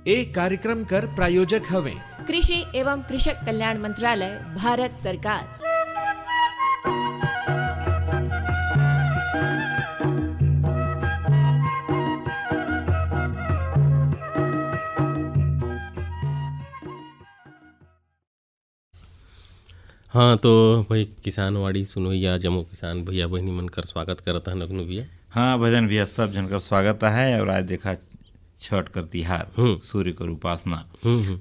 एक कार्यक्रम कर प्रायोजक हवे कृषि एवं कृषक कल्याण मंत्रालय, भारत सरकार। हाँ तो भाई किसानवाड़ी सुनोइया जम्मू किसान भैया बहनी मन कर स्वागत करता है नगनु भैया। हाँ भजन भैया सब जन कर स्वागत है। और आज देखा छठ कर तिहार, सूर्य कर उपासना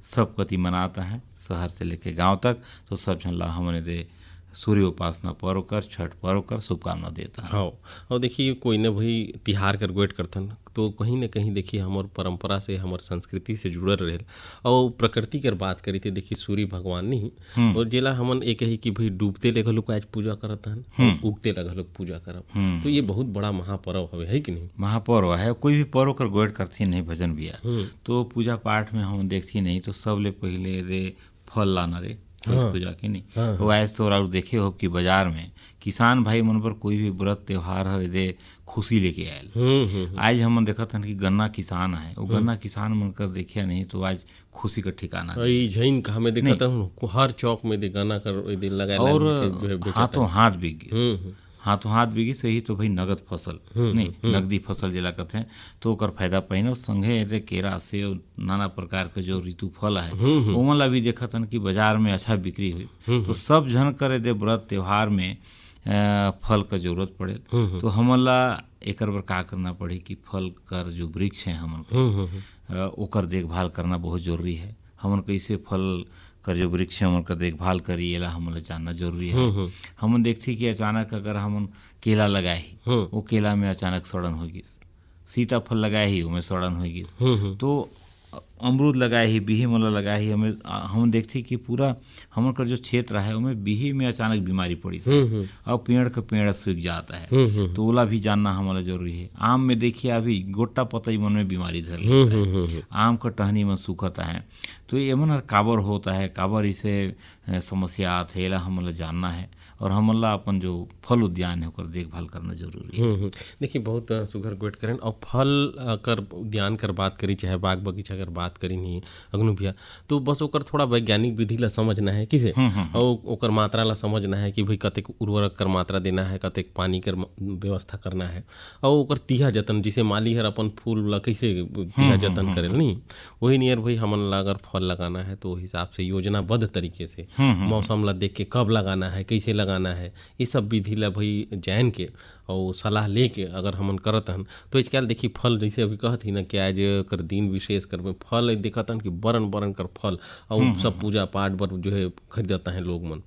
सब कति मनाता है, शहर से लेके गांव तक। तो सब जन ला हमने दे सूर्य उपासना पर्व कर, छठ पर्व कर शुभकामना देता है। हाँ और देखिए कोई ने भाई तिहार कर गोट करथन तो कहीं न कहीं देखिए हमार परंपरा से हमार संस्कृति से जुड़ल रहे। और प्रकृति कर बात करी तो देखिए सूर्य भगवान नहीं और जेला हमन एक ही कि भाई डूबते ले लोग आज पूजा करत हन, उगते लगा लोग पूजा करब। तो ये बहुत बड़ा महापर्व हवे है कि नहीं? महापर्व है। कोई भी पर्व कर गोट करती नहीं भजन भैया तो पूजा पाठ में हम देखती नहीं तो सबले पहले रे फल लाना रे पूजा के नहीं। वो ऐसे तो और देखे हो कि बाजार में किसान भाई मन पर कोई भी व्रत त्योहार है दे खुशी लेके आयल। आज हम देखा था कि गन्ना किसान है, वो गन्ना किसान मन कर देखिया नहीं तो आज खुशी का ठिकाना झैन कहा मैं देखा था हर चौक में दे गन्ना कर दिन लगाया और हाथों हाथ बिक गई, हाथों हाथ बिगी सही। तो भाई नगद फसल नहीं, नगदी फसल जिला कहते हैं तो ओकर फायदा पहिने। और संगे रे केरा से नाना प्रकार के जो ऋतु फल है ओमन ला भी देखा था कि बाजार में अच्छा बिक्री हुई। तो सब जन करे दे व्रत त्योहार में फल का जरूरत पड़े तो हमन ला एक बार का करना पड़े कि फल कर जो वृक्ष है हमन के ओकर देखभाल करना बहुत जरूरी है। हमन कैसे फल कर जो वृक्ष हमन का देखभाल करी एला हमन जानना जरूरी है। हमन देखती कि अचानक अगर हमन केला लगाए ही वो केला में अचानक सड़न हो गई, सीताफल लगाए ही उमें सड़न हो गई, तो अमरूद लगाए ही बिही मला लगाए ही हमें हम देखती कि पूरा हमन का जो क्षेत्र है उमें बिही में अचानक बीमारी पड़ी से और पेड़ का पेड़ सूख जाता है। तो ओला भी जानना हमारा जरूरी है। आम में देखिए अभी गोटा पतई मन में बीमारी धर है, आम का टहनी में सूखता है। तो ये मन काबर होता है, काबर इसे समस्या आते है हमला जानना है। और हमला अपन जो फल उद्यान है ओकर देखभाल करना जरूरी है। देखिए बहुत सुघर गोट करें और फल कर उद्यान कर बात करी चाहे बाग बगीचा कर बात करी नहीं अगनु भैया तो बस ओकर थोड़ा वैज्ञानिक विधि ला समझना है किसे और ओकर मात्रा ला समझना है कि भाई कतेक उर्वरक कर मात्रा देना है, कतेक पानी कर व्यवस्था करना है और ओकर तिहा जतन जिसे माली हर अपन फूल ला कैसे तिहा जतन करे नहीं वही नियर भाई हमन ला अगर फल लगाना है तो हिसाब से योजनाबद्ध तरीके से मौसम ला देख के कब लगाना है, कैसे लगाना है, ये सब विधि ला भाई जान के और सलाह लेके अगर हमन करत हन तो आजकल देखिए फल जैसे अभी कहत ही ना कि आज कर दिन विशेष कर में फल देखत हन कि बरन बरन कर फल और सब पूजा पाठ पर जो है खरीदता है लोग मन।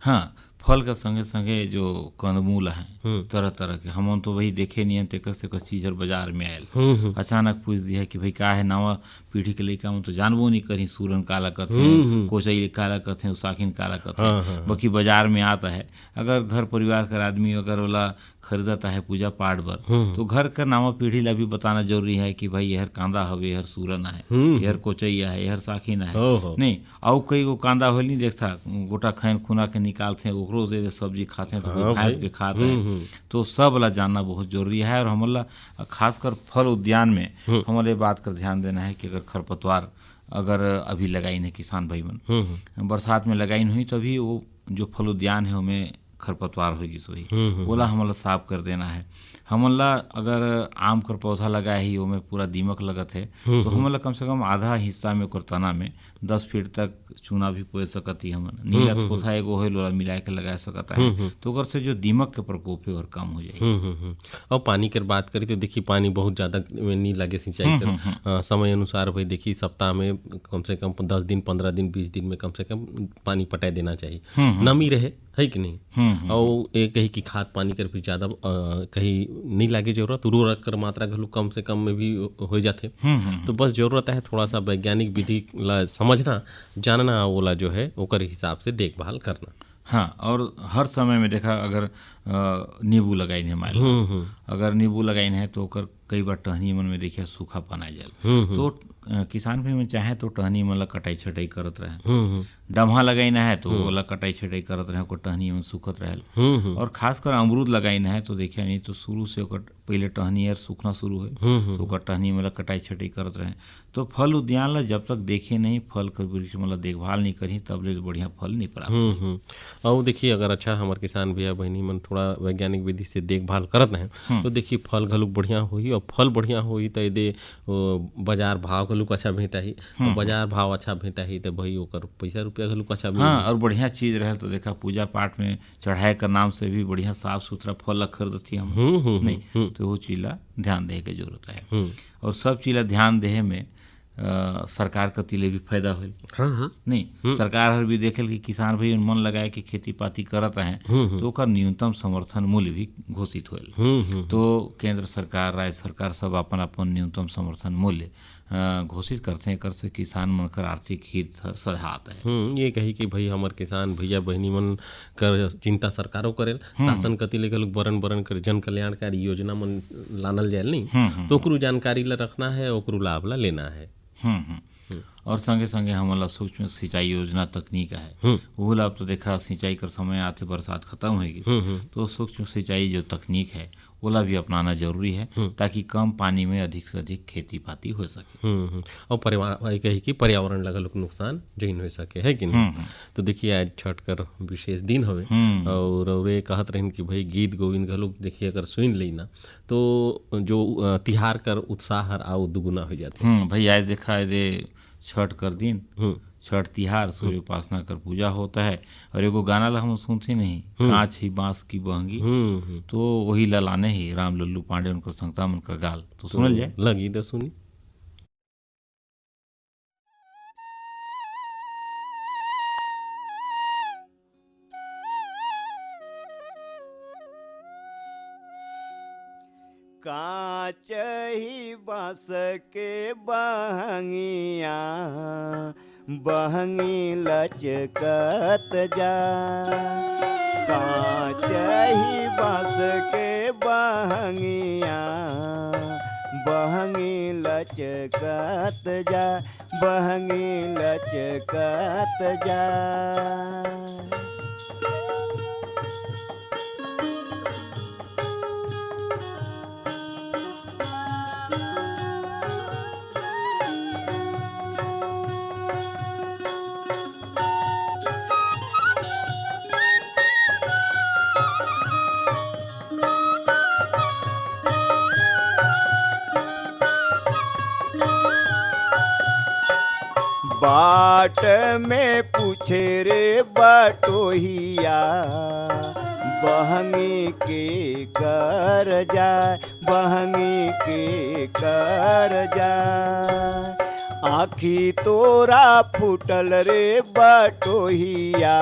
हाँ फल का संगे संगे जो कंदमूल है तरह तरह के हमन तो वही देखे नहीं तेकर से कस चीज बाजार में आयल अचानक पूछ दिया कि भाई का है नवा पीढ़ी के लइका तो जानबो नहीं करी सूरन काला कथे, कोचई काला कथे, उसाखिन काला कथे, बाकी बाजार में आता है। अगर घर परिवार का आदमी अगर ओला खरीदता है पूजा पाठ बर तो घर का नवा पीढ़ी ला भी बताना जरूरी है कि भाई यहर कांदा हवे, यहर सूरन है, यहर कोचैया है, यहर साखिन है नहीं। और कई गो कांदा होल नहीं देखता गोटा खैन खुना के निकालते हैं ओकरो से सब्जी खाते हैं तो भाई के खाते हैं। तो सब ला जानना बहुत जरूरी है। और हमला खासकर फल उद्यान में हमारे बात कर ध्यान देना है कि अगर खरपतवार अगर अभी लगाई है किसान भाई मन बरसात में लगाई हुई तो अभी वो जो फल उद्यान है उनमें खरपतवार होगी सोही बोला हमला साफ कर देना है। हमला अगर आम कर पौधा लगाए ही में पूरा दीमक लगत है तो हमला कम से कम आधा हिस्सा में ओकर तना में 10 फीट तक चूना भी पोए सकती हमन नीला थोथा एगो होल वाला मिला के लगा सकता है तो ओकर से जो दीमक के प्रकोप है और कम हो जाए। और पानी कर बात करी तो देखिए पानी बहुत ज़्यादा नहीं लगे सिंचाई कर समय अनुसार भाई देखिए सप्ताह में कम से कम 10 दिन 15 दिन 20 दिन में कम से कम पानी पटाए देना चाहिए, नमी रहे है कि नहीं। और एक कही कि खाद पानी कर भी ज़्यादा कहीं नहीं लागे जरूरत, उर्वरक कर मात्रा घलो कम से कम में भी हो जाते। तो बस जरूरत है थोड़ा सा वैज्ञानिक विधि ला समझना जानना ओला जो है ओकर हिसाब से देखभाल करना। हाँ और हर समय में देखा अगर नींबू लगाई है माल अगर नींबू लगाई है तो ओकर कई बार टहनी मन में देखिए सूखापन आ जाए तो किसान भी में चाहे तो टहनी मन ला कटाई छटाई करत रहे, डम्हा लगाइना है तो ओला कटाई छटाई करत रहे, ओकर टहनी मन सुखत रहल। और खासकर अमरूद लगाइना है तो देखिए नहीं तो शुरू से ओकर पहले टहनी यार सूखना शुरू है तो ओकर टहनी मन ला कटाई छटाई करत रहे। तो फल उद्यान ला जब तक देखे नहीं, फल कर वृक्ष मन ला देखभाल नहीं करी तब ले बढ़िया फल नहीं प्राप्त। और देखिए अगर अच्छा हमारे किसान भैया बहनी मन थोड़ा वैज्ञानिक विधि से देखभाल करत हैं तो देखिए फल घलुक बढ़िया होई, और फल बढ़िया होई तो यदि बाजार भाव घलुक अच्छा भेंटाही, और बाजार भाव अच्छा भेंटाही तो भाई ओकर पैसा रुपया घलुक अच्छा मिली। हाँ, और बढ़िया चीज रहे तो देखा पूजा पाठ में चढ़ाए का नाम से भी बढ़िया साफ सुथरा फल ला खरीदती हम नहीं, तो वो चीज ला ध्यान दे के जरूरत है। और सब चीज ला ध्यान देहे में सरकार का तिले भी फायदा होल। नहीं, सरकार हर भी देखल कि किसान भाई मन लगाए कि खेती पाती करत हैं तो ओकर न्यूनतम समर्थन मूल्य भी घोषित होल। तो केंद्र सरकार, राज्य सरकार सब अपन अपन न्यूनतम समर्थन मूल्य घोषित करते हैं, कर से किसान मन कर आर्थिक हित सहायत है। ये कही कि भाई हमार किसान भैया बहनी मन कर चिंता सरकारों करेल, शासन कति ले लोग बरन बरन कर जन कल्याणकारी योजना मन लानल जाए नहीं, तो ओकरू जानकारी ला रखना है, ओकरू लाभ ला लेना है। और संगे संगे हमला सूक्ष्म सिंचाई योजना तकनीक है वो लाभ तो देखा सिंचाई कर समय आते बरसात खत्म होगी तो सूक्ष्म सिंचाई जो तकनीक है ओला भी अपनाना जरूरी है ताकि कम पानी में अधिक से अधिक खेती पाती हो सके। और परिवार कही कि पर्यावरण लगा लोग नुकसान जैन हो सके है कि नहीं। तो देखिए आज छठ कर विशेष दिन हवे और वे कहत रहन कि भाई गीत गोविंद घलोक देखिए अगर सुन लेना तो जो तिहार कर उत्साह आओ दुगुना हो जाते। भाई आज देखा है छठ कर दिन, छठ तिहार सूर्य उपासना कर पूजा होता है। और एगो गाना ला हम सुनते नहीं, कांच ही बांस की बहंगी, तो वही ललाने ही राम लल्लू पांडे उनकर संगता मन का गाल तो सुनल जाए लगी तो सुनी। कांच ही बांस के बहंगिया बहंगी लचकत जा, कांच ही बांस के बहंगिया बहंगी लचकत जा, बहंगी लचकत जा। बाट में पूछे रे बटोहिया बहंगी के कर जाए, बहंगी के कर जाए। आँखी तोरा फूटल रे बटोहिया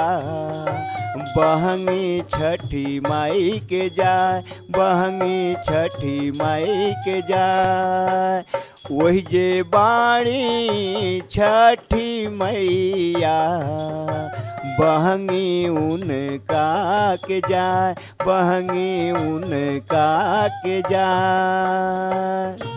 बहंगी छठी माई के जाए, बहंगी छठी माई के जाए। वही जे बाणी छठी मैया बहंगी उनका के जाए, बहंगी उनका के जाए।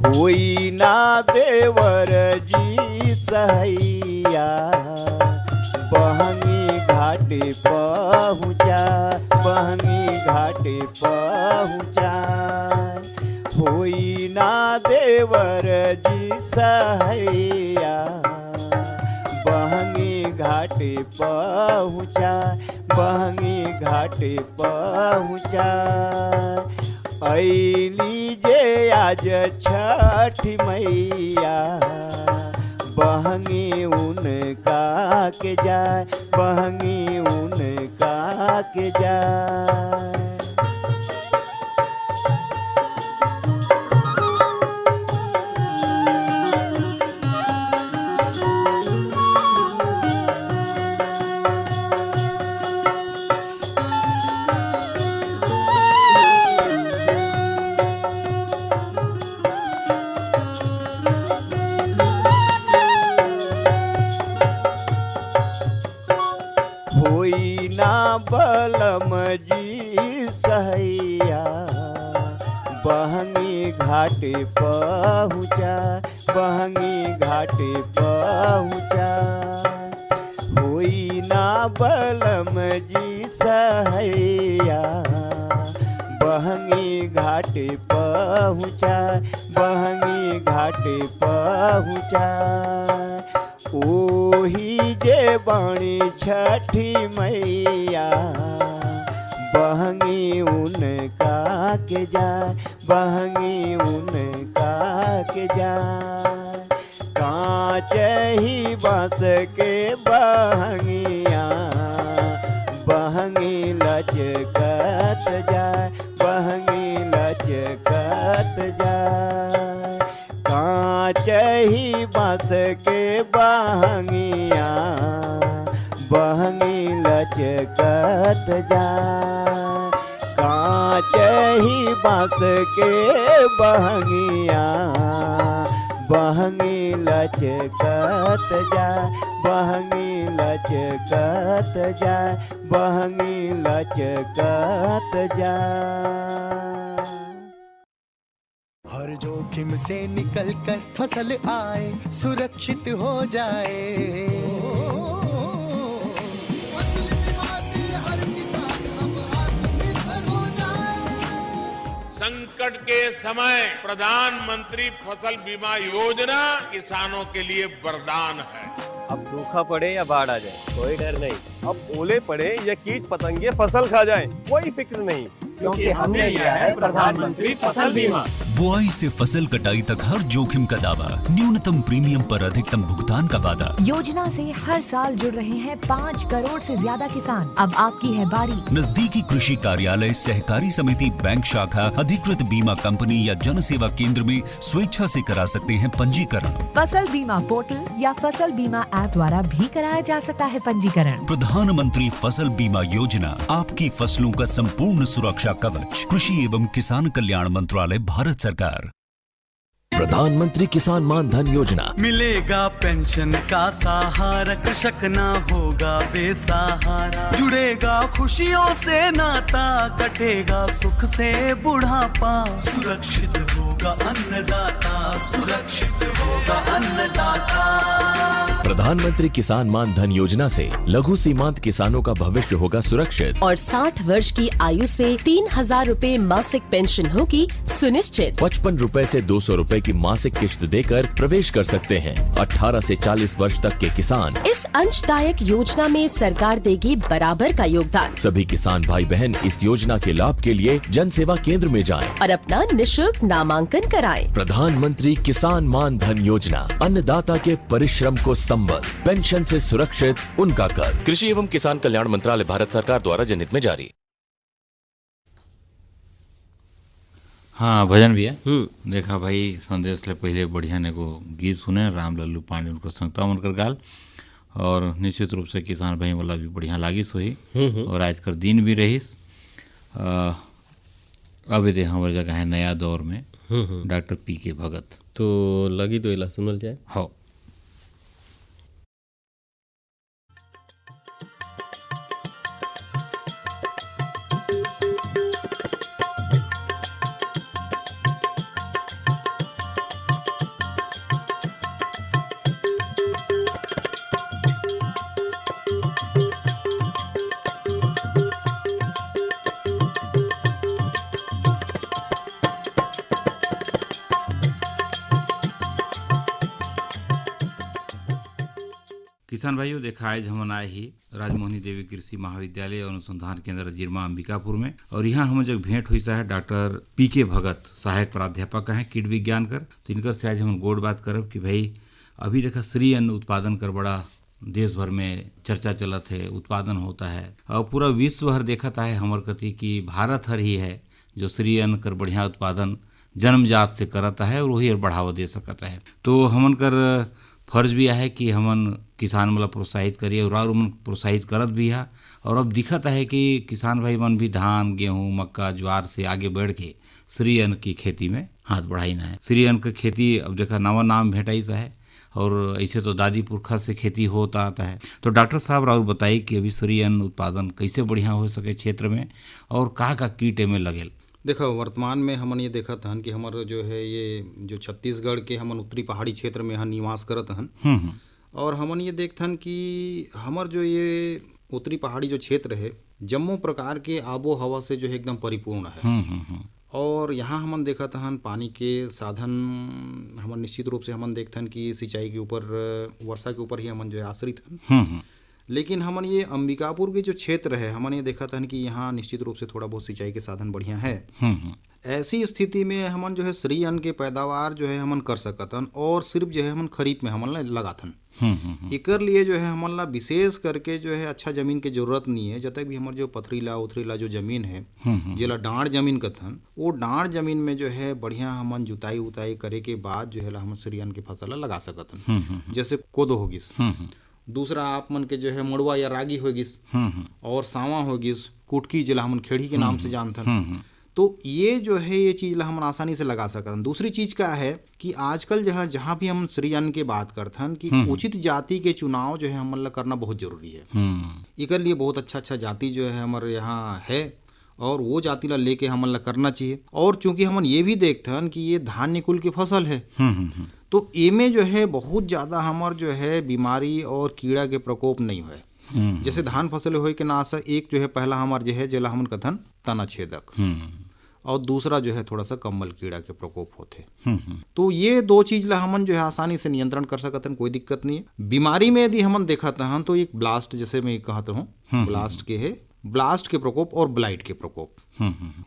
कोई ना देवर जी सहैया बहंगी घाटे पहुँचा, बहंगी घाटे पहुँचा। कोई ना देवर जी सहैया बहंगी घाटे पहुँचा, बहंगी घाटे पहुँचा। ऐली जे आज छठी मैया बहंगी उनका के जाए, बहंगी उनका के जाए। होई ना बलम जी सहैया बहंगी घाटे पहुँचा बहंगी घाटे पहुँचा होई ना बलम जी सहैया बहंगी घाटे पहुँचा बहंगी घाटे पहुँचा ओही जे बाणी छठी मैया बहंगी उनका के जाए बहंगी उनका के जाए कांच ही बांस के बहंगिया बहंगी लचकत जाए बहंगी लचकत जाए कांच ही बांस के बहंगिया बहंगी लचकत जाए कांच ही बांस के बहंगिया बहंगी लचकत जाए बहंगी लचकत जाए बहंगी लचकत जाए। हर जोखिम से निकल कर फसल आए सुरक्षित हो जाए फसल बीमा से हर किसान अब आत्मनिर्भर हो जाए। संकट के समय प्रधानमंत्री फसल बीमा योजना किसानों के लिए वरदान है। अब सूखा पड़े या बाढ़ आ जाए कोई डर नहीं, अब ओले पड़े या कीट पतंगे फसल खा जाए कोई फिक्र नहीं, क्योंकि हमने लिया है प्रधानमंत्री फसल बीमा। बुआई से फसल कटाई तक हर जोखिम का दावा, न्यूनतम प्रीमियम पर अधिकतम भुगतान का वादा। योजना से हर साल जुड़ रहे हैं 5 करोड़ से ज्यादा किसान। अब आपकी है बारी। नजदीकी कृषि कार्यालय, सहकारी समिति, बैंक शाखा, अधिकृत बीमा कंपनी या जन सेवा केंद्र में स्वेच्छा से करा सकते हैं पंजीकरण। फसल बीमा पोर्टल या फसल बीमा ऐप द्वारा भी कराया जा सकता है पंजीकरण। प्रधानमंत्री फसल बीमा योजना, आपकी फसलों का संपूर्ण सुरक्षा कवच। कृषि एवं किसान कल्याण मंत्रालय, भारत सरकार। प्रधानमंत्री किसान मान धन योजना। मिलेगा पेंशन का सहारा, कृषक ना होगा बेसहारा। जुड़ेगा खुशियों से नाता, कटेगा सुख से बुढ़ापा। सुरक्षित होगा अन्नदाता, सुरक्षित होगा अन्नदाता। प्रधानमंत्री किसान मान धन योजना से लघु सीमांत किसानों का भविष्य होगा सुरक्षित। और 60 वर्ष की आयु से 3000 रूपए मासिक पेंशन होगी सुनिश्चित। 55 रूपए से 200 रूपए की मासिक किश्त देकर प्रवेश कर सकते हैं 18 से 40 वर्ष तक के किसान। इस अंशदायक योजना में सरकार देगी बराबर का योगदान। सभी किसान भाई बहन इस योजना के लाभ के लिए जन सेवा केंद्र में जाएं और अपना निशुल्क नामांकन कराएं। प्रधानमंत्री किसान मान धन योजना, अन्नदाता के परिश्रम को संबल, पेंशन से सुरक्षित उनका कर। कृषि एवं किसान कल्याण मंत्रालय, भारत सरकार द्वारा जनहित में जारी। हाँ भजन भैया देखा भाई संदेश ले पहले बढ़िया ने को गीत सुने राम लल्लू पांडे उनको संगता उनकर गाल और निश्चित रूप से किसान भाई वाला भी बढ़िया लागिस हुई और आज कर दिन भी रहीस। अब दे हमारे जगह है नया दौर में डॉक्टर पीके भगत तो लगी तो इला सुनल जाए। हाँ किसान भाइयों देखा आज हम आए ही राजमोहनी देवी कृषि महाविद्यालय और अनुसंधान केंद्र जिरमा अंबिकापुर में और यहाँ हम जब भेंट हुई है डॉक्टर पीके भगत सहायक प्राध्यापक हैं कीट विज्ञान कर। तो इनकर से आज हम गोड़ बात करब कि भाई अभी देखा श्री अन्न उत्पादन कर बड़ा देश भर में चर्चा चलत है, उत्पादन होता है और पूरा विश्व हर देखता है हमर कति कि भारत हर ही है जो श्री अन्न कर बढ़िया उत्पादन जन्मजात से करता है और वही बढ़ावा दे सकता है। तो हमन कर फर्ज भी है कि हमन किसान मतलब प्रोत्साहित करिए और उन प्रोत्साहित करत भी है और अब दिखता है कि किसान भाई मन भी धान गेहूँ मक्का ज्वार से आगे बढ़ के श्री अन्न की खेती में हाथ बढ़ाई ना है। श्री अन्न की खेती अब देखा नवा नाम भेटाई सा है और ऐसे तो दादी पुरखा से खेती होता आता है। तो डॉक्टर साहब राउर बताइए कि अभी श्री अन्न उत्पादन कैसे बढ़िया हो सके क्षेत्र में और का कीट में लगेल। देखो वर्तमान में हमन ये देखत हन कि हमारे जो है ये जो छत्तीसगढ़ के हमन उत्तरी पहाड़ी क्षेत्र में यहाँ निवास करत हन और हमन ये देखथन कि हमर जो ये उत्तरी पहाड़ी जो क्षेत्र है जम्मो प्रकार के आबो हवा से जो है एकदम परिपूर्ण है और यहाँ हमन देखत हन पानी के साधन हमन निश्चित रूप से हमन देखथन कि सिंचाई के ऊपर वर्षा के ऊपर ही हमन जो है आश्रित हन। लेकिन हमन ये अंबिकापुर के जो क्षेत्र है हमन ये देखत हन कि यहाँ निश्चित रूप से थोड़ा बहुत सिंचाई के साधन बढ़िया है। ऐसी स्थिति में हमन जो है श्री अन्न के पैदावार जो है हमन कर सकतन और सिर्फ जो है हमन खरीफ में हमन लगाथन। एकर लिए जो है हमन ला विशेष करके जो है अच्छा जमीन के जरूरत नहीं है। जब तक भी हमारे जो पथरीला उथरीला जो जमीन है जेला डांड जमीन कथन वो डांड जमीन में जो है बढ़िया हमन जुताई उताई करे के बाद जो है हम श्री अन्न के फसल लगा सकतन। जैसे कोदो हो गिस, दूसरा आप मन के जो है मड़ुआ या रागी हो गिस और सावा हो गिस, कुटकी जिला हमन खेड़ी के नाम से जानथन। तो ये जो है ये चीज़ ला हम आसानी से लगा सकते हैं। दूसरी चीज़ क्या है कि आजकल जहाँ भी हम श्री अन्न के बात करथन कि उचित जाति के चुनाव जो है हमन ला करना बहुत जरूरी है। इकर लिए बहुत अच्छा जाति जो है हमारे यहाँ है और वो जाति ला लेके हमन ला करना चाहिए। और चूंकि हमन ये भी देखथन कि ये धान्य कुल की फसल है तो इमे जो है बहुत ज़्यादा हमार जो है बीमारी और कीड़ा के प्रकोप नहीं हुए। जैसे धान फसल हो के नाश एक जो है पहला हमार जो है जेला हमन कथन तना छेदक और दूसरा जो है थोड़ा सा कम्बल कीड़ा के प्रकोप होते। तो ये दो चीज ला हमन जो है आसानी से नियंत्रण कर सकते हैं, कोई दिक्कत नहीं है। बीमारी में यदि हमन देखा था तो एक ब्लास्ट जैसे मैं कहता हूँ ब्लास्ट के है ब्लास्ट के प्रकोप और ब्लाइट के प्रकोप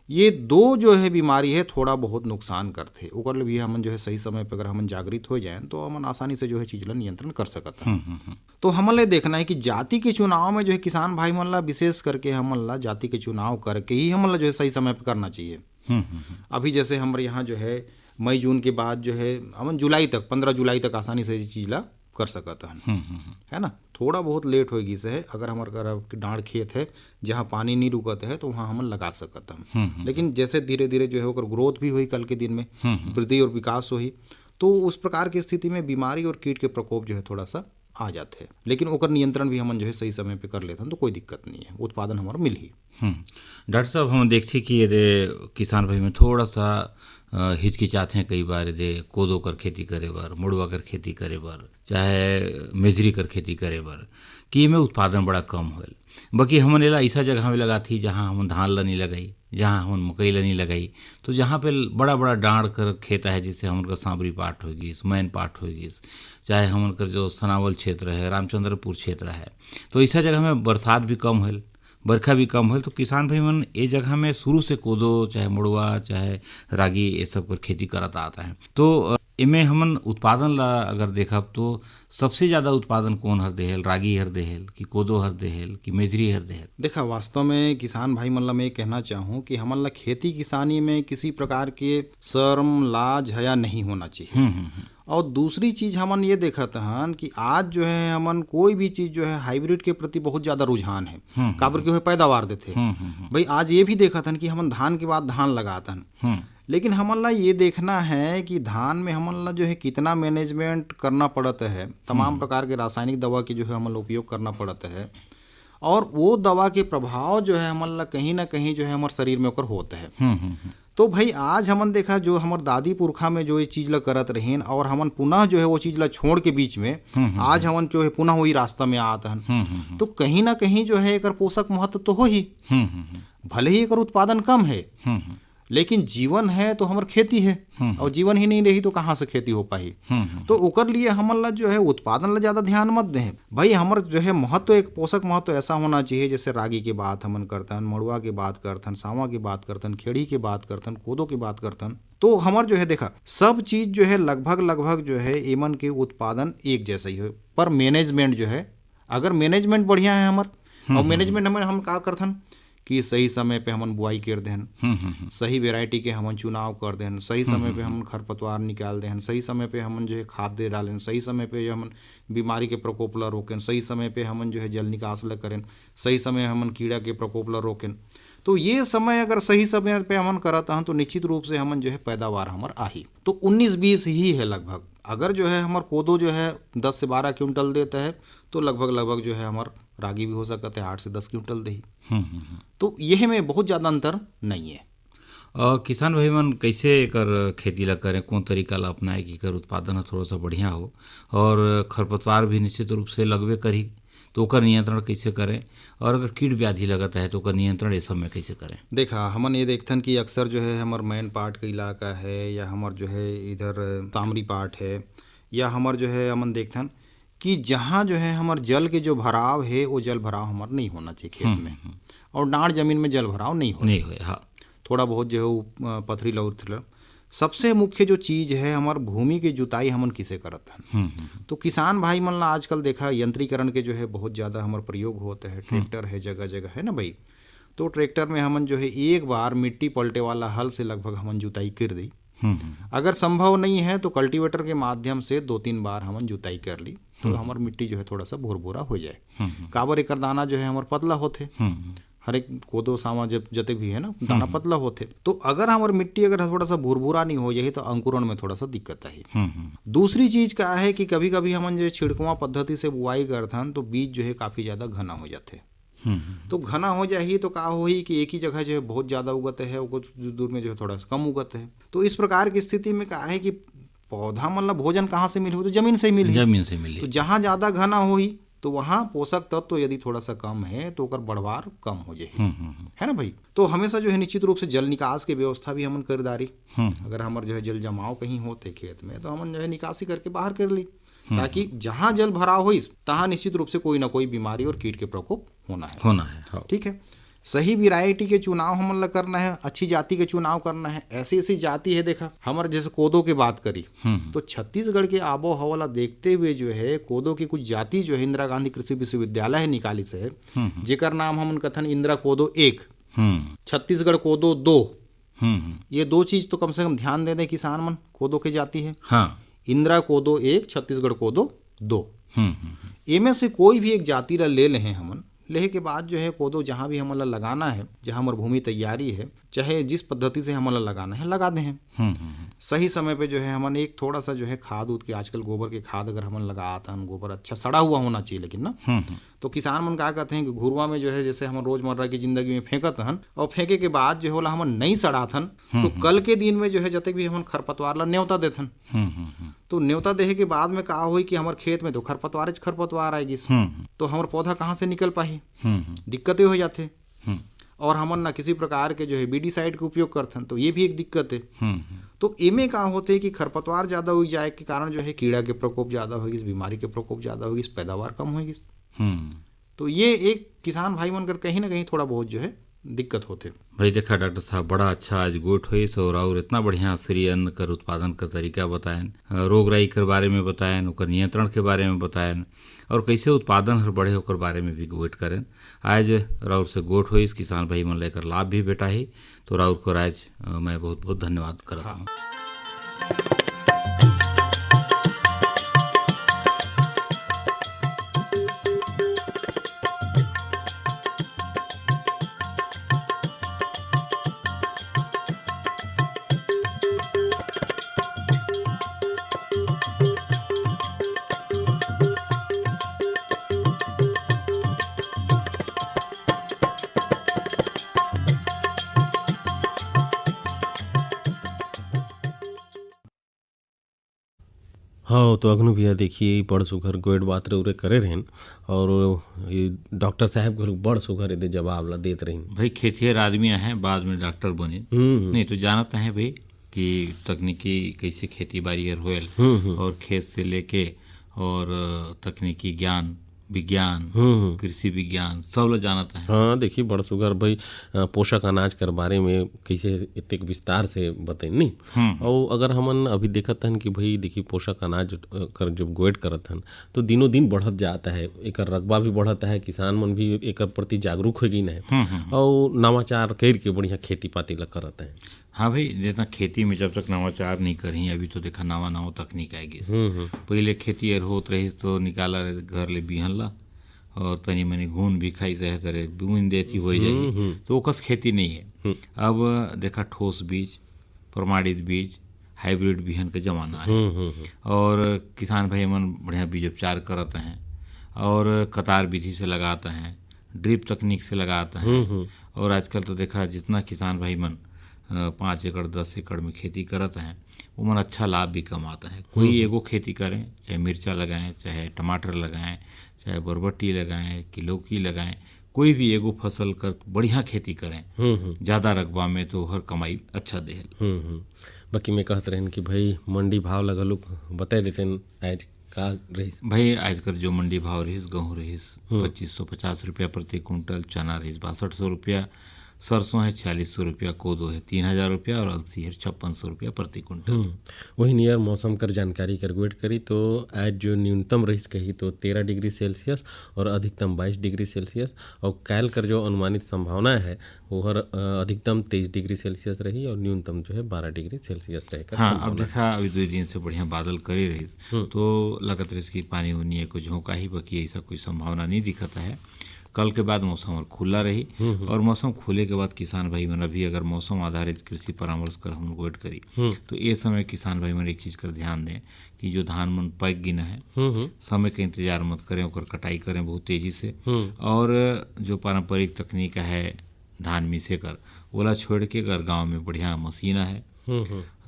ये दो जो है बीमारी है थोड़ा बहुत नुकसान करते। ओकर लिए भी हमन जो है सही समय पर अगर हमन जागृत हो जाए तो हमन आसानी से जो है चीज ला नियंत्रण कर सकते हैं। तो हमन ले देखना है कि जाति के चुनाव में जो है किसान भाई मन ला विशेष करके हमन ला जाति के चुनाव करके ही हमन ला जो है सही समय पर करना चाहिए। अभी जैसे हमारे यहाँ जो है मई जून के बाद जो है हमन जुलाई तक 15 जुलाई तक आसानी से चीज ला कर सकते हैं, है ना। थोड़ा बहुत लेट होगी से है अगर हमारे डांड खेत है जहाँ पानी नहीं रुकत है तो वहाँ हमन लगा सकते हैं। लेकिन जैसे धीरे धीरे जो है ओकर ग्रोथ भी हुई कल के दिन में वृद्धि और विकास हुई तो उस प्रकार की स्थिति में बीमारी और कीट के प्रकोप जो है थोड़ा सा आ जाते हैं। लेकिन ओकर नियंत्रण भी हमन जो है सही समय पे कर लेते हैं तो कोई दिक्कत नहीं है, उत्पादन हमारा मिल ही। डॉक्टर साहब हम देखते कि ये किसान भाई में थोड़ा सा हिचकिचाते हैं कई बार दे कोदो कर खेती करे बर, मुड़वा कर खेती करे बर, चाहे मेजरी कर खेती करे बर कि इमें उत्पादन बड़ा कम होल। बाकी हमन एला ऐसा जगह में लगा थी जहाँ हम धान ला नहीं लगाई, जहाँ हम मकई ला नहीं लगाई, तो जहाँ पे बड़ा बड़ा डांड कर खेत है जिससे हमन का सांबरी पाट हो गई, मैन पाट हो गई, चाहे हमन का जो सनावल क्षेत्र है रामचंद्रपुर क्षेत्र है, तो ऐसा जगह में बरसात भी कम होल बरखा भी कम हो तो किसान भाई मन ये जगह में शुरू से कोदो चाहे मुड़वा चाहे रागी ये सब पर खेती करता आता है। तो इमें हमन उत्पादन ला अगर देखा तो सबसे ज़्यादा उत्पादन कौन हर देहेल, रागी हर देहेल कि कोदो हर देहेल कि मेजरी हर देहेल? देखा वास्तव में किसान भाई मन ला मैं कहना चाहूँ कि हमन ला खेती किसानी में किसी प्रकार के शर्म लाज हया नहीं होना चाहिए। और दूसरी चीज हमन ये देखत हन कि आज जो है हमन कोई भी चीज जो है हाइब्रिड के प्रति बहुत ज्यादा रुझान है काबर के पैदावार देते भाई। आज ये भी देखत हन कि हमन धान के बाद धान लगातन, लेकिन हमन ला ये देखना है कि धान में हमन ला जो है कितना मैनेजमेंट करना पड़ता है, तमाम प्रकार के रासायनिक दवा की जो है हमन ला उपयोग करना पड़ता है और वो दवा के प्रभाव जो है हमन ला कहीं ना कहीं जो है हमारे शरीर में ओकर होता है। तो भाई आज हमन देखा जो हमार दादी पुरखा में जो ये चीज ला करत रहें और हमन पुनः जो है वो चीज ला छोड़ के बीच में आज हमन जो है पुनः वही रास्ता में आते हैं तो कहीं ना कहीं जो है एकर पोषक महत्व तो हो ही, भले ही एकर उत्पादन कम है लेकिन जीवन है तो हमार खेती है और जीवन ही नहीं रही तो कहाँ से खेती हो पाई। तो ओकर लिए हमन ला जो है उत्पादन ला ज्यादा ध्यान मत दें भाई। हमार जो है महत्व एक पोषक महत्व ऐसा होना चाहिए जैसे रागी की बात हमन करतन, मड़ुआ की बात करतन, सावा की बात करतन, खेड़ी की बात करतन, कोदो की बात करतन। तो हमार जो है देखा सब चीज जो है लगभग जो है एमन के उत्पादन एक जैसा ही हो, पर मैनेजमेंट जो है अगर मैनेजमेंट बढ़िया है हमार और मैनेजमेंट हम का करथन कि सही समय पे हमन बुआई कर देहन, सही वेराइटी के हमन चुनाव कर देहन, सही समय पे हमन खरपतवार निकाल देहन, सही समय पे हमन जो है खाद दे डालें, सही समय पे जो हमन बीमारी के प्रकोप ला रोकें, सही समय पे हमन जो है जल निकास ला करें, सही समय हमन कीड़ा के प्रकोप ला रोकें। तो ये समय अगर सही समय पे हमन करत हन तो निश्चित रूप से हमन जो है पैदावार हमार आही। तो 19-20 ही है लगभग। अगर जो है हमार कोदो जो है 10 से 12 क्विंटल देता है तो लगभग जो है हमार रागी भी हो सकता है 8 से 10 क्विंटल दही। तो यह में बहुत ज़्यादा अंतर नहीं है। किसान भाई मन कैसे कर खेती ला करें, कौन तरीका ला अपनाए कि कर उत्पादन थोड़ा सा बढ़िया हो, और खरपतवार भी निश्चित रूप से लगबे करी तो ओकर नियंत्रण कैसे करें, और अगर कीट व्याधि लगता है तो ओकर नियंत्रण इस सब में कैसे करें? देखा हमन ये देखथन कि अक्सर जो है हमार मैन पार्ट का इलाका है या हमार जो है इधर तामरी पार्ट है या हमार जो है हमन देखथन कि जहाँ जो है हमार जल के जो भराव है वो जल भराव हमार नहीं होना चाहिए खेत में, और डाँड़ जमीन में जल भराव नहीं हो। हाँ, थोड़ा बहुत जो है पथरीला उथरीला। सबसे मुख्य जो चीज़ है हमार भूमि की जुताई हमन किसे करत हैं। तो किसान भाई मन ला आजकल देखा यंत्रीकरण के जो है बहुत ज़्यादा हमार प्रयोग होते हैं, ट्रैक्टर है जगह जगह है ना भाई। तो ट्रैक्टर में हमन जो है एक बार मिट्टी पलटे वाला हल से लगभग हमन जुताई कर दी। अगर संभव नहीं है तो कल्टीवेटर के माध्यम से 2-3 बार हमन जुताई कर ली तो हमार मिट्टी जो है थोड़ा सा भुरभुरा हो जाए। काबर एकर दाना जो है हमार पतला होते, हर एक कोदो सामा जब जते भी है ना दाना पतला होते। तो अगर हमार मिट्टी अगर थोड़ा सा भुरभुरा नहीं हो जाए तो अंकुरण में थोड़ा सा दिक्कत है। दूसरी चीज क्या है कि कभी कभी हमन जो छिड़कवा पद्धति से बुआई करथन तो बीज जो है काफी ज्यादा घना हो जाते। तो घना हो जाही तो का होही कि एक ही जगह जो है बहुत ज्यादा उगत है, कुछ दूर में जो है थोड़ा सा कम उगत है। तो इस प्रकार की स्थिति में क्या है कि पौधा मतलब भोजन कहाँ से मिले, तो जमीन से मिले। जमीन से मिले तो जहाँ ज्यादा घना होही तो वहाँ पोषक तत्व तो यदि थोड़ा सा कम है तो ओकर बढ़वार कम हो जाए, है ना भाई। तो हमेशा जो है निश्चित रूप से जल निकास की व्यवस्था भी हमन कर दारी। अगर हमार जो है जल जमाव कहीं होते खेत में तो हमन जो है निकासी करके बाहर कर ली, ताकि जहाँ जल भराव हो तहाँ निश्चित रूप से कोई ना कोई बीमारी और कीट के प्रकोप होना है। ठीक है, सही वैरायटी के चुनाव हमन ला करना है, अच्छी जाति के चुनाव करना है। ऐसी ऐसी जाति है देखा हमारे जैसे कोदो की बात करी तो छत्तीसगढ़ के आबो हवा ला देखते हुए जो है कोदो की कुछ जाति जो है इंदिरा गांधी कृषि विश्वविद्यालय है निकाली से है, जेकर नाम हमन कथन इंदिरा कोदो 1, छत्तीसगढ़ कोदो 2। ये 2 चीज तो कम से कम ध्यान दे दें किसान मन, कोदो की जाति है। इंदिरा कोदो 1, छत्तीसगढ़ कोदो 2। इनमें से कोई भी एक जाति ला ले लें हमन, लेहे के बाद जो है कोदो जहाँ भी हमारा लगाना है, जहाँ हमारी भूमि तैयारी है, चाहे जिस पद्धति से हमारा लगाना है लगा दें हैं। सही समय पे जो है हमन एक थोड़ा सा जो है खाद उद के, आजकल गोबर के खाद अगर हमन लगाता हैं, गोबर अच्छा सड़ा हुआ होना चाहिए लेकिन ना। तो किसान मन क्या कहते हैं कि घुरवा में जो है जैसे हम रोजमर्रा की जिंदगी में फेंकत हन और फेंके के बाद जो होला हमन नहीं सड़ाथन तो कल के दिन में जो है जतक भी हमन खरपतवार ला न्योता देथन। तो न्योता देहे के बाद में का होई कि हमारे खेत में तो खरपतवार आएगी तो हमारा पौधा कहाँ से निकल पाही, दिक्कतें हो जाते। और हमन ना किसी प्रकार के जो है बीडीसाइड के उपयोग करथन तो ये भी एक दिक्कत है। तो इमे का होते है कि खरपतवार ज्यादा हो जाए के कारण जो है कीड़ा के प्रकोप ज्यादा होगी, बीमारी के प्रकोप ज्यादा होगी, पैदावार कम होगी। तो ये एक किसान भाई मन कर कहीं ना कहीं थोड़ा बहुत जो है दिक्कत होते। भाई देखा डॉक्टर साहब बड़ा अच्छा आज गोट हुई और इतना बढ़िया श्री अन्न कर उत्पादन का तरीका बताएं, रोग राई के बारे में बताएं, ओकर नियंत्रण के बारे में बताएं और कैसे उत्पादन हर बढ़े ओकर बारे में भी गोट करें। आज राउर से गोट हुई किसान भाई मन लेकर लाभ भी बेटा ही, तो राउर को आज मैं बहुत बहुत धन्यवाद करता हूँ। हाँ तो अग्नु भैया देखिए बड़ सुघर गोड़ बात रे करे रहन और ये डॉक्टर साहब को बड़ सुघर यदि जवाब ला देते रहन। भाई खेतिहर आदमी हैं बाद में डॉक्टर बने नहीं तो जानता है भाई कि तकनीकी कैसे खेती बाड़ी होयल और खेत से लेके और तकनीकी ज्ञान विज्ञान कृषि विज्ञान सब लोग जानता है। हाँ देखिए बड़ सुगर भाई पोषक अनाज कर बारे में कैसे इतने विस्तार से बताए नहीं। और अगर हमन अभी देखत हन कि भाई देखिए पोषक अनाज कर जब गोएट करत हन तो दिनों दिन बढ़त जाता है, एक रकबा भी बढ़ता है, किसान मन भी एक प्रति जागरूक हो गई है और नवाचार करके बढ़िया खेती पाती ला करत है। हाँ भाई जितना खेती में जब तक नवाचार नहीं करी, अभी तो देखा नवा तकनीक आएगी। पहले खेती होत रही तो निकाला घर ले बिहन ला और तनी मनी घून भी खाई से तरह बूंद देती हो जाए तो ओकस खेती नहीं है। अब देखा ठोस बीज, प्रमाणित बीज हाइब्रिड बिहन के जमाना है और किसान भाई मन बढ़िया बीज उपचार करते हैं और कतार विधि से लगाते हैं, ड्रिप तकनीक से लगाते हैं। और आजकल तो देखा जितना किसान भाई मन 5 एकड़ 10 एकड़ में खेती करते हैं वो मन अच्छा लाभ भी कमाता है। कोई एगो खेती करें, चाहे मिर्चा लगाएं, चाहे टमाटर लगाएं, चाहे बरबट्टी लगाएं कि लौकी लगाएं, कोई भी एगो फसल कर बढ़िया खेती करें ज़्यादा रकबा में तो हर कमाई अच्छा दे। बाकी मैं कहते रहन कि भाई मंडी भाव लगा लोग बता देते आज का रहीस भाई आजकल जो मंडी भाव रहीस, गेहूँ रहीस 2550 रुपया प्रति कुंटल, चना रहीस 6200 रुपया, सरसों है 4600 रुपया, कोदो है 3000 रुपया और अलसी है 5600 रुपया प्रति कुंटल। वही नियर मौसम कर जानकारी कर वेट करी तो आज जो न्यूनतम रहीस कही तो 13 डिग्री सेल्सियस और अधिकतम 22 डिग्री सेल्सियस और कैल कर जो अनुमानित संभावना है वो हर अधिकतम 23 डिग्री सेल्सियस रही और न्यूनतम जो है 12 डिग्री सेल्सियस रहेगा। हाँ, अब देखा अभी 2 दिन से बढ़िया बादल करे रहीस तो लगत रही कि पानी उनी है कुछ झोंका ही, बाकी ऐसा कोई संभावना नहीं दिखता है। कल के बाद मौसम और खुला रही और मौसम खुले के बाद किसान भाई मन अभी अगर मौसम आधारित कृषि परामर्श कर हम लोग वेट करी तो ये समय किसान भाई मन एक चीज़ कर ध्यान दें कि जो धान मन पैक गिना है समय का इंतजार मत करें, और कटाई करें बहुत तेजी से। और जो पारंपरिक तकनीक है धान मिसे कर ओला छोड़ के अगर गाँव में बढ़िया मशीन है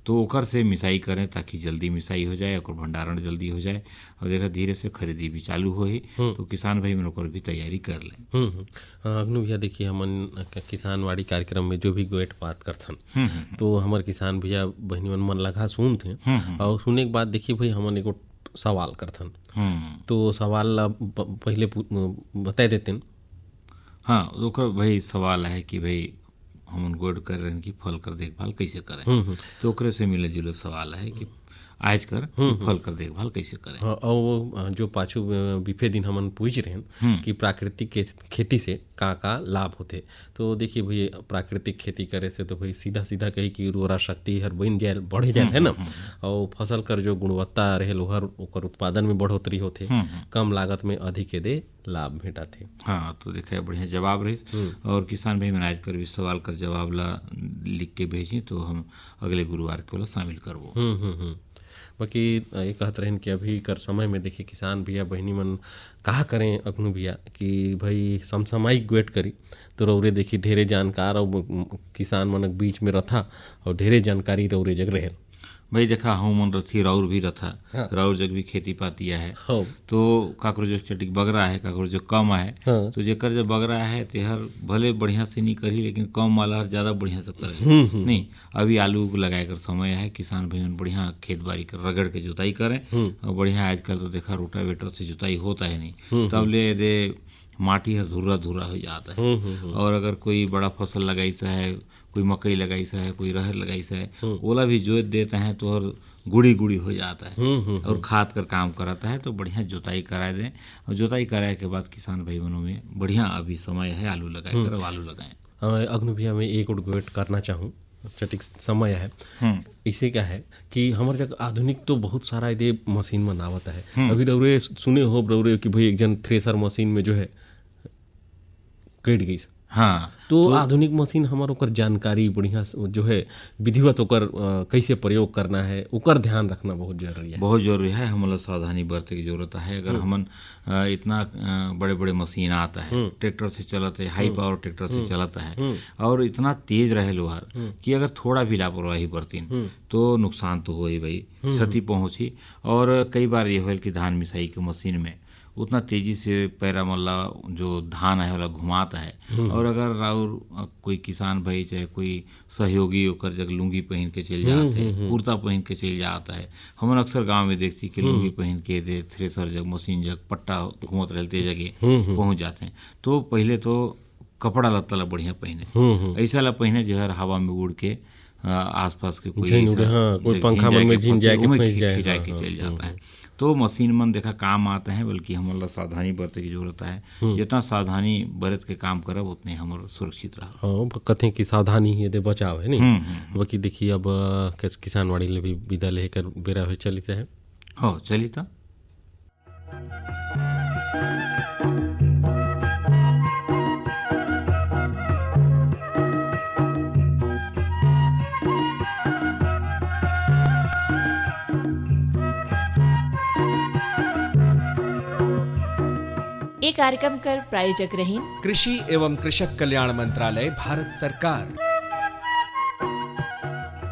तो ओकर से मिसाई करें ताकि जल्दी मिसाई हो जाए और भंडारण जल्दी हो जाए और देखा धीरे से खरीदी भी चालू हो ही तो किसान भाई मन ओकर भी तैयारी कर लें। अग्नु भैया देखिए हमन किसानवाड़ी कार्यक्रम में जो भी गोएट बात करथन तो हमारे किसान भैया बहनी मन लगा सुन थे और सुने के बाद देखिए भाई हमन एगो सवाल करथन तो सवाल ला पहले बता देते। हाँ, ओकर भाई सवाल है कि भाई हम गोड कर रहे हैं कि फल कर देखभाल कैसे करें तो ओकरे से मिले जुले सवाल है कि आज कर फल कर देखभाल कैसे करें। और जो पाछू बिफे दिन हमन पूछ रहे हैं कि प्राकृतिक खेती से का लाभ होते तो देखिए भाई प्राकृतिक खेती करे से तो भाई सीधा सीधा कही कि उर्वरा शक्ति हर बन जाए बढ़ जाए है ना, और फसल कर जो गुणवत्ता रहे ओहर ओकर उत्पादन में बढ़ोतरी होते, कम लागत में अधिक दे लाभ भेटा थे। हाँ, तो देखा बढ़िया जवाब रही और किसान भाई आज कर भी सवाल कर जवाब ला लिख के भेजी तो हम अगले गुरुवार के वाला शामिल करबो। बाकी ये कहते रहें कि अभी कर समय में देखिए किसान भैया बहनी मन कहा करें अग्नु भैया कि भाई समसामयिक वेट करी तो रौरे देखी ढेरे जानकार और किसान मनक बीच में रथा और ढेरे जानकारी रौरे जग रहे भाई देखा हूँ मन रथी राउर भी रथा राउर जग भी खेती पातिया है तो काकरो जो चटिक बगरा है काकरो जो कम है तो जेकर जो बगरा है तेहर भले बढ़िया से नहीं करी लेकिन कम वाला ज़्यादा बढ़िया से करे नहीं। अभी आलू लगाए कर समय है, किसान भाई बढ़िया खेत बाड़ी कर रगड़ के जुताई करें और बढ़िया आजकल तो देखा रोटावेटर से जुताई होता है नहीं तब ले दे माटी हर धुर्रा धुर्रा हो जाता है। और अगर कोई बड़ा फसल लगाई सा है, कोई मकई लगाई सा है, कोई रहर लगाई सा है, ओला भी जोत देते हैं तो हर गुड़ी गुड़ी हो जाता है और खाद कर काम कराता है तो बढ़िया जुताई करा दें और जुताई कराए के बाद किसान भाई बहनों में बढ़िया अभी समय है आलू लगाए कर आलू लगाएं। अग्नु भैया मैं एक और गोट करना चाहूँ चटिक समय है इसे क्या है कि हमारे जगह आधुनिक तो बहुत सारा ये मशीन बनावता है। अभी रौरे सुने हो रौरे कि भाई एक जन थ्रेसर मशीन में जो है कट गई। हाँ, तो आधुनिक मशीन हमारे ओकर जानकारी बढ़िया जो है विधिवत ओकर कैसे प्रयोग करना है ओकर ध्यान रखना बहुत जरूरी है। बहुत जरूरी है, हमला सावधानी बरते की जरूरत है। अगर हमन इतना बड़े बड़े मशीन आता है ट्रैक्टर से चलता है, हाई पावर ट्रैक्टर से चलता है और इतना तेज रहे लोहार कि अगर थोड़ा भी लापरवाही बरतीन तो नुकसान तो हो ही भाई, क्षति पहुँची। और कई बार ये हो कि धान मिसाई के मशीन में उतना तेजी से पैरा मल्ला जो धान है वाला घुमाता है और अगर राउर कोई किसान भाई चाहे कोई सहयोगी होकर जग लुंगी पहन के चल जाते हैं, कुर्ता पहन के चल जाता है। हम अक्सर गांव में देखती कि लुंगी पहन के दे थ्रेसर जग मशीन जग पट्टा घूमत रहते जगह पहुंच जाते हैं। तो पहले तो कपड़ा लत्ता ला बढ़िया पहने, ऐसा ला पहने जो हर हवा में उड़ के आसपास के कोई पंखा में झिन जाए के चल जाता है। तो मशीन मन देखा काम आता है, बल्कि हमारा सावधानी बरते की जरूरत है। जितना सावधानी बरत के काम करब उतने हमारा सुरक्षित रहा। हाँ, कथें कि सावधानी ही दे बचाव है नहीं। बाकी देखिए अब किसानवाड़ी ले भी विदा लेकर बेरा हुए चली है। हाँ चली था। ये कार्यक्रम कर प्रायोजक रहीन कृषि एवं कृषक कल्याण मंत्रालय भारत सरकार।